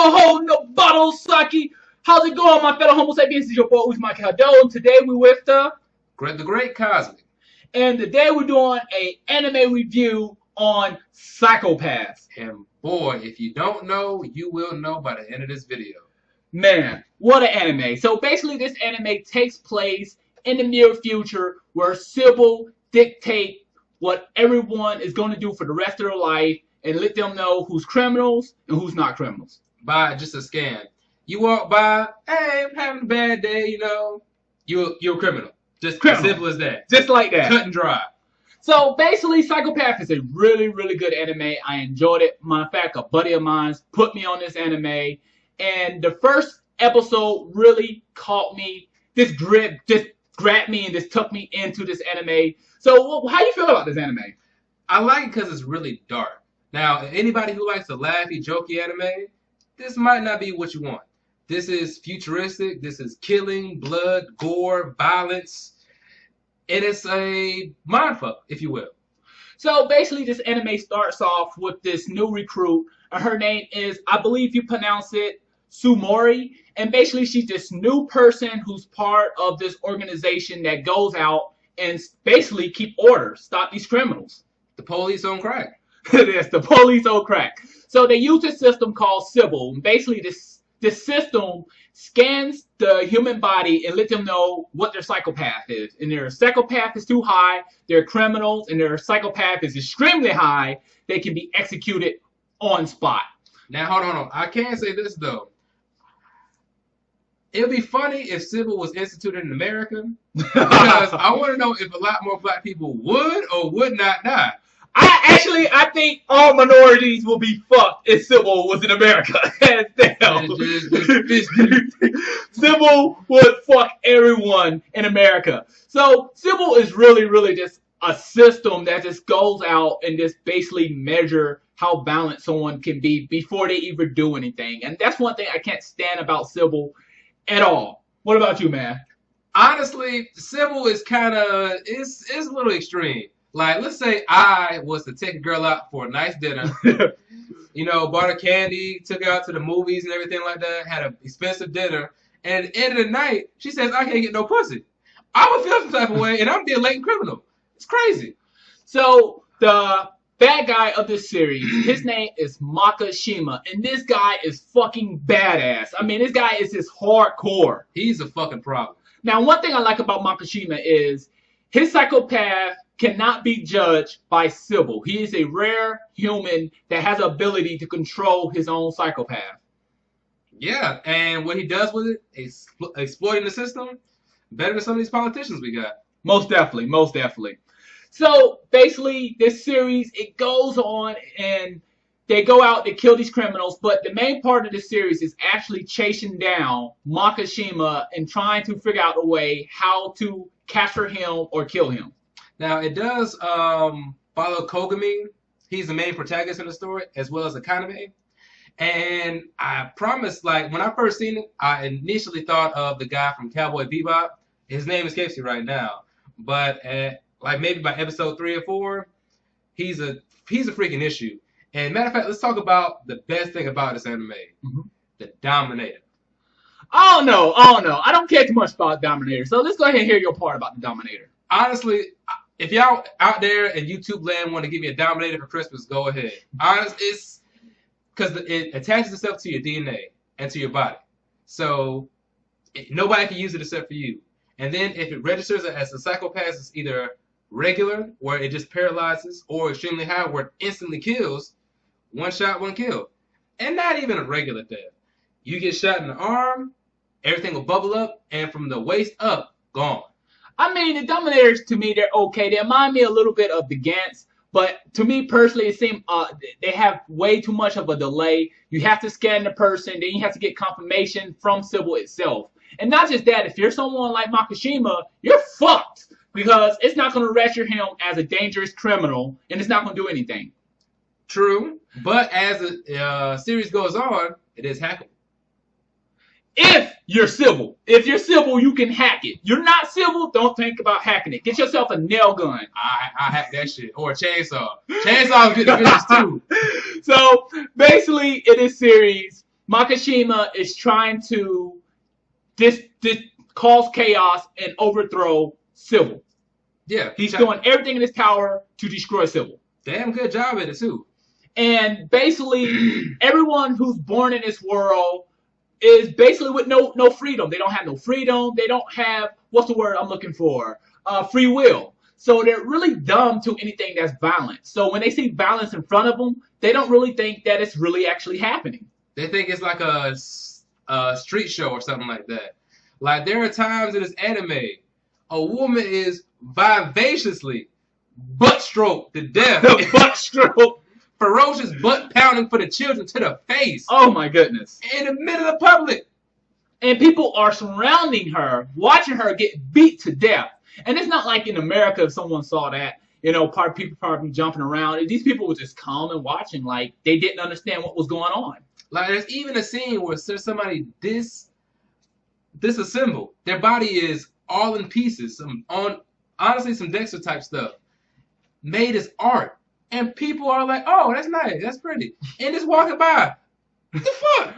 ho, no bottle sake. How's it going, my fellow Homo sapiens? This is your boy Uzma Kado, and today we with the Great Cosmic. And today we're doing a anime review on Psychopaths. And boy, if you don't know, you will know by the end of this video. Man, what an anime. So basically this anime takes place in the near future where Sybil dictate what everyone is going to do for the rest of their life and let them know who's criminals and who's not criminals. By just a scan. You walk by, hey, I'm having a bad day, you know. You're a criminal. Just criminal. As simple as that. Just like that. Cut and dry. So basically, Psychopath is a really, really good anime. I enjoyed it. Matter of fact, a buddy of mine put me on this anime. And the first episode really caught me. Just grabbed me and just took me into this anime. So how you feel about this anime? I like it because it's really dark. Now, anybody who likes a laughy, jokey anime, this might not be what you want. This is futuristic. This is killing, blood, gore, violence. And it's a mindfuck, if you will. So basically, this anime starts off with this new recruit. And her name is, I believe you pronounce it, Sumori. And basically, she's this new person who's part of this organization that goes out and basically keep order, stop these criminals. The police on crack. It is the police on crack. So they use a system called Sybil. And basically, this system scans the human body and let them know what their psychopath is. And their psychopath is too high, they're criminals, and their psychopath is extremely high, they can be executed on spot. Now, hold on. I can say this, though. It would be funny if Sybil was instituted in America. Because I want to know if a lot more black people would or would not die. I think all minorities will be fucked if Sybil was in America. Hands down. Sybil would fuck everyone in America. So Sybil is really, really just a system that just goes out and just basically measure how balanced someone can be before they even do anything. And that's one thing I can't stand about Sybil at all. What about you, man? Honestly, Sybil is kind of, it's a little extreme. Like, let's say I was to take a girl out for a nice dinner, you know, bought her candy, took her out to the movies and everything like that, had an expensive dinner, and at the end of the night, she says, I can't get no pussy. I would feel some type of way, and I'm being a latent criminal. It's crazy. So, the bad guy of this series, his name is Makishima, and this guy is fucking badass. I mean, this guy is just hardcore. He's a fucking problem. Now, one thing I like about Makishima is his psychopath cannot be judged by Sybil. He is a rare human that has the ability to control his own psychopath. Yeah, and what he does with it is exploiting the system better than some of these politicians we got. Most definitely, most definitely. So basically, this series, it goes on and they go out to kill these criminals, but the main part of the series is actually chasing down Makishima and trying to figure out a way how to capture him or kill him. Now, it does follow Kogami. He's the main protagonist in the story, as well as Akaname. And I promise, like, when I first seen it, I initially thought of the guy from Cowboy Bebop. His name escapes me right now. But, like, maybe by episode 3 or 4, he's a freaking issue. And matter of fact, let's talk about the best thing about this anime. Mm-hmm. The Dominator. Oh, no. I don't care too much about Dominator. So let's go ahead and hear your part about the Dominator. Honestly, if y'all out there in YouTube land want to give me a Dominator for Christmas, go ahead. Honestly, it's because it attaches itself to your DNA and to your body. So nobody can use it except for you. And then if it registers as a psychopath, it's either regular, where it just paralyzes, or extremely high, where it instantly kills. One shot, one kill. And not even a regular death. You get shot in the arm, everything will bubble up, and from the waist up, gone. I mean, the Dominators, to me, they're okay. They remind me a little bit of the Gants, but to me, personally, it seems they have way too much of a delay. You have to scan the person, then you have to get confirmation from Sybil itself. And not just that, if you're someone like Makishima, you're fucked, because it's not going to register him as a dangerous criminal, and it's not going to do anything. True, but as the series goes on, it is hackable. If you're Sybil. If you're Sybil, you can hack it. You're not Sybil, don't think about hacking it. Get yourself a nail gun. I hack that shit. Or a chainsaw. Chainsaw is good to finish too. So, basically, in this series, Makishima is trying to this cause chaos and overthrow Sybil. Yeah. He's doing everything in his power to destroy Sybil. Damn good job at it too. And basically, everyone who's born in this world is basically with no freedom. They don't have no freedom. They don't have, what's the word I'm looking for? Free will. So they're really dumb to anything that's violent. So when they see violence in front of them, they don't really think that it's really actually happening. They think it's like a street show or something like that. Like there are times in this anime, a woman is vivaciously butt stroked to death. Butt stroke. Ferocious butt pounding for the children to the face. Oh my goodness. In the middle of the public. And people are surrounding her, watching her get beat to death. And it's not like in America, if someone saw that, people probably jumping around. These people were just calm and watching, like they didn't understand what was going on. Like there's even a scene where there's somebody disassembled. Their body is all in pieces. Some Dexter type stuff. Made as art. And people are like, oh, that's nice, that's pretty. And just walking by. What the fuck?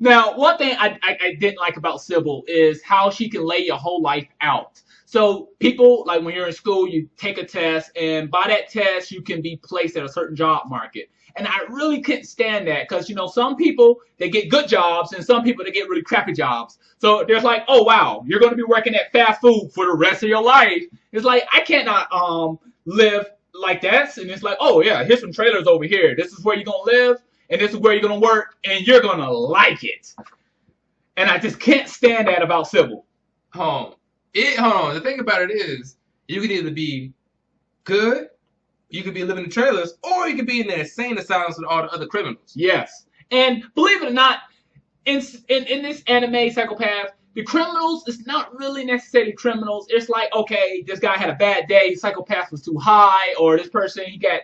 Now, one thing I didn't like about Sybil is how she can lay your whole life out. So people, like when you're in school, you take a test, and by that test, you can be placed at a certain job market. And I really couldn't stand that because, some people, they get good jobs, and some people, they get really crappy jobs. So there's like, oh, wow, you're going to be working at fast food for the rest of your life. It's like, I cannot live like that. And it's like, oh, yeah, here's some trailers over here. This is where you're going to live, and this is where you're going to work, and you're going to like it. And I just can't stand that about Sybil. Hold on. The thing about it is, you can either be good, you could be living in trailers, or you could be in the insane asylums with all the other criminals. Yes. And believe it or not, in this anime Psychopath, the criminals is not really necessarily criminals. It's like, okay, this guy had a bad day, Psychopath was too high, or this person, he got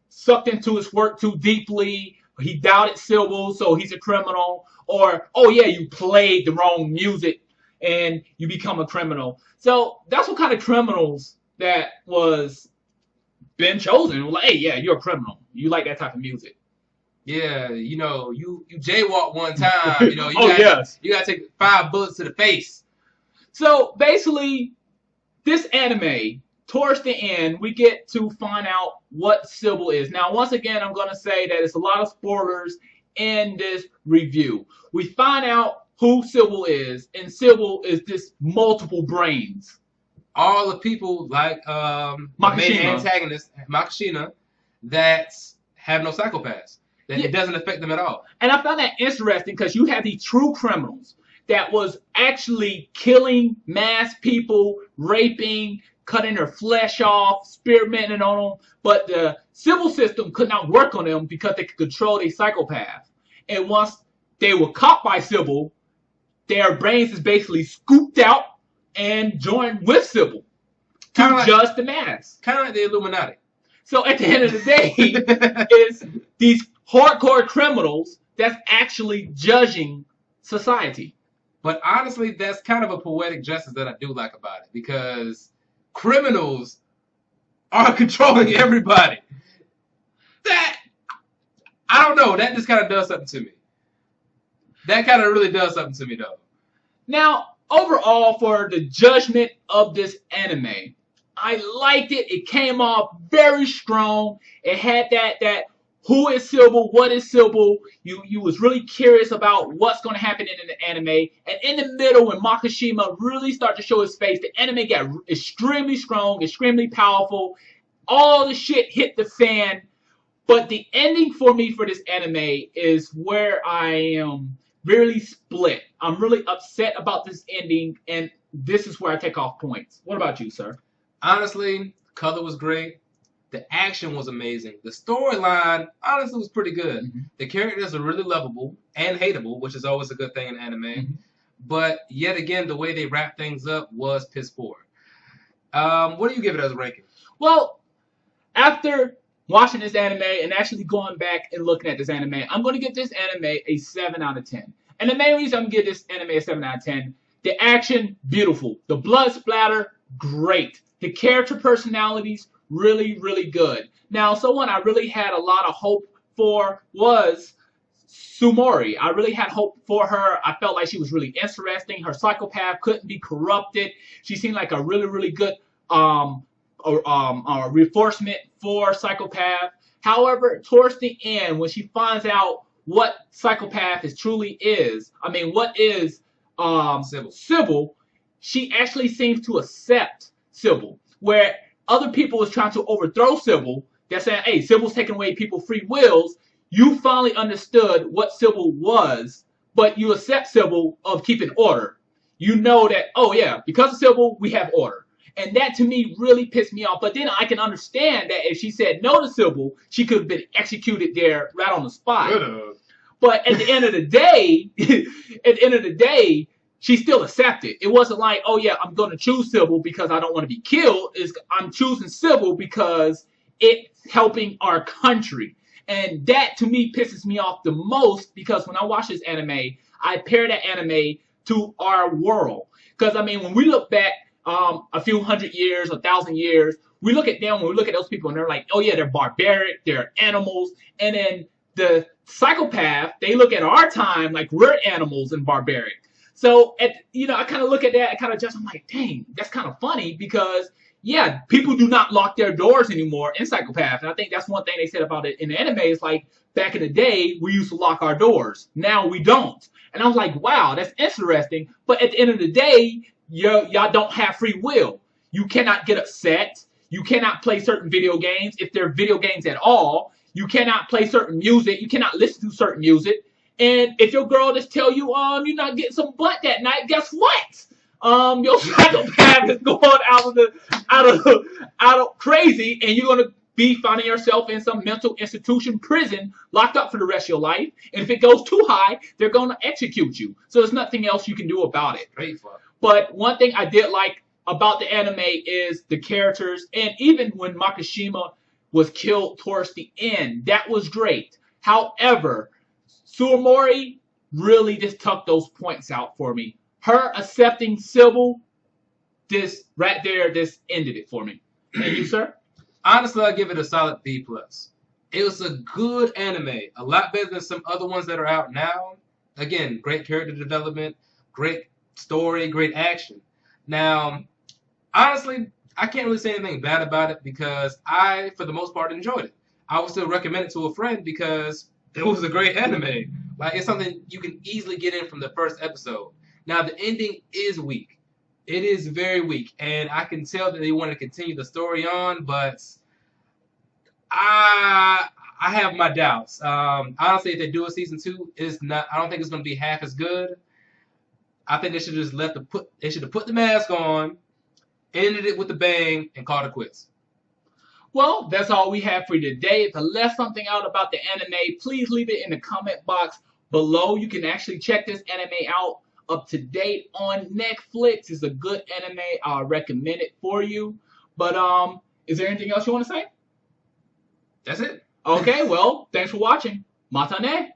sucked into his work too deeply, he doubted Sybil, so he's a criminal, or, oh yeah, you played the wrong music and you become a criminal. So that's what kind of criminals that was been chosen. Like, hey, yeah, you're a criminal. You like that type of music. Yeah, you jaywalk one time. You gotta take 5 bullets to the face. So basically, this anime, towards the end, we get to find out what Sybil is. Now, once again, I'm gonna say that it's a lot of spoilers in this review. We find out who Sybil is, and Sybil is this multiple brains. All the people like the main antagonist, Makishima, that have no psychopaths. That it doesn't affect them at all. And I found that interesting because you have these true criminals that was actually killing mass people, raping, cutting their flesh off, experimenting on them. But the civil system could not work on them because they could control their psychopath. And once they were caught by Sybil, their brains is basically scooped out and joined with Sybil to judge the mass. Kind of like the Illuminati. So at the end of the day, it's these hardcore criminals that's actually judging society. But honestly, that's kind of a poetic justice that I do like about it, because criminals are controlling everybody. That, I don't know, that just kind of does something to me. That kind of really does something to me, though. Now, overall, for the judgment of this anime, I liked it. It came off very strong. It had that who is Sybil, what is Sybil. You was really curious about what's going to happen in the anime. And in the middle, when Makishima really started to show his face, the anime got extremely strong, extremely powerful. All the shit hit the fan. But the ending for me for this anime is where I am really split. I'm really upset about this ending, and this is where I take off points. What about you, sir? Honestly, color was great. The action was amazing. The storyline, honestly, was pretty good. Mm-hmm. The characters are really lovable and hateable, which is always a good thing in anime. Mm-hmm. But yet again, the way they wrap things up was piss poor. What do you give it as a ranking? Well, after watching this anime and actually going back and looking at this anime, I'm going to give this anime a 7 out of 10. And the main reason I'm going to give this anime a 7 out of 10, the action, beautiful. The blood splatter, great. The character personalities, really, really good. Now, someone I really had a lot of hope for was Sumori. I really had hope for her. I felt like she was really interesting. Her psychopath couldn't be corrupted. She seemed like a really, really good reinforcement for psychopath. However, towards the end, when she finds out what psychopath is truly is, I mean, what is Sybil, she actually seems to accept Sybil, where other people is trying to overthrow Sybil. They're saying, hey, Sybil's taking away people's free wills. You finally understood what Sybil was, but you accept Sybil of keeping order. You know that, oh yeah, because of Sybil, we have order. And that to me really pissed me off. But then I can understand that if she said no to Sybil, she could have been executed there right on the spot. But at the end of the day, she still accepted. It wasn't like, oh yeah, I'm going to choose Sybil because I don't want to be killed. I'm choosing Sybil because it's helping our country. And that to me pisses me off the most because when I watch this anime, I pair that anime to our world. Because I mean, when we look back a few hundred years, 1,000 years, we look at them, when we look at those people and they're like, oh yeah, they're barbaric, they're animals. And then the psychopath, they look at our time like we're animals and barbaric. So, I kind of look at that, I'm like, dang, that's kind of funny because, yeah, people do not lock their doors anymore in Psychopath. And I think that's one thing they said about it in the anime is like, back in the day, we used to lock our doors. Now we don't. And I was like, wow, that's interesting. But at the end of the day, y'all don't have free will. You cannot get upset. You cannot play certain video games if they're video games at all. You cannot play certain music. You cannot listen to certain music. And if your girl just tell you, you're not getting some butt that night, guess what? Your psychopath is going out crazy, and you're gonna be finding yourself in some mental institution, prison, locked up for the rest of your life. And if it goes too high, they're gonna execute you. So there's nothing else you can do about it. But one thing I did like about the anime is the characters, and even when Makishima was killed towards the end, that was great. However, Sumori really just tucked those points out for me. Her accepting Sybil, this right there, this ended it for me. And you, sir? Honestly, I'll give it a solid B+. It was a good anime, a lot better than some other ones that are out now. Again, great character development, great story, great action. Now, honestly, I can't really say anything bad about it because I, for the most part, enjoyed it. I would still recommend it to a friend because it was a great anime. Like, it's something you can easily get in from the first episode. Now, the ending is weak. It is very weak. And I can tell that they want to continue the story on, but I have my doubts. Honestly, if they do a season 2, I don't think it's going to be half as good. I think they should have just they should have put the mask on, ended it with a bang, and called it quits. Well, that's all we have for you today. If I left something out about the anime, please leave it in the comment box below. You can actually check this anime out up to date on Netflix. It's a good anime. I'll recommend it for you. But is there anything else you want to say? That's it. Okay, well, thanks for watching. Matane.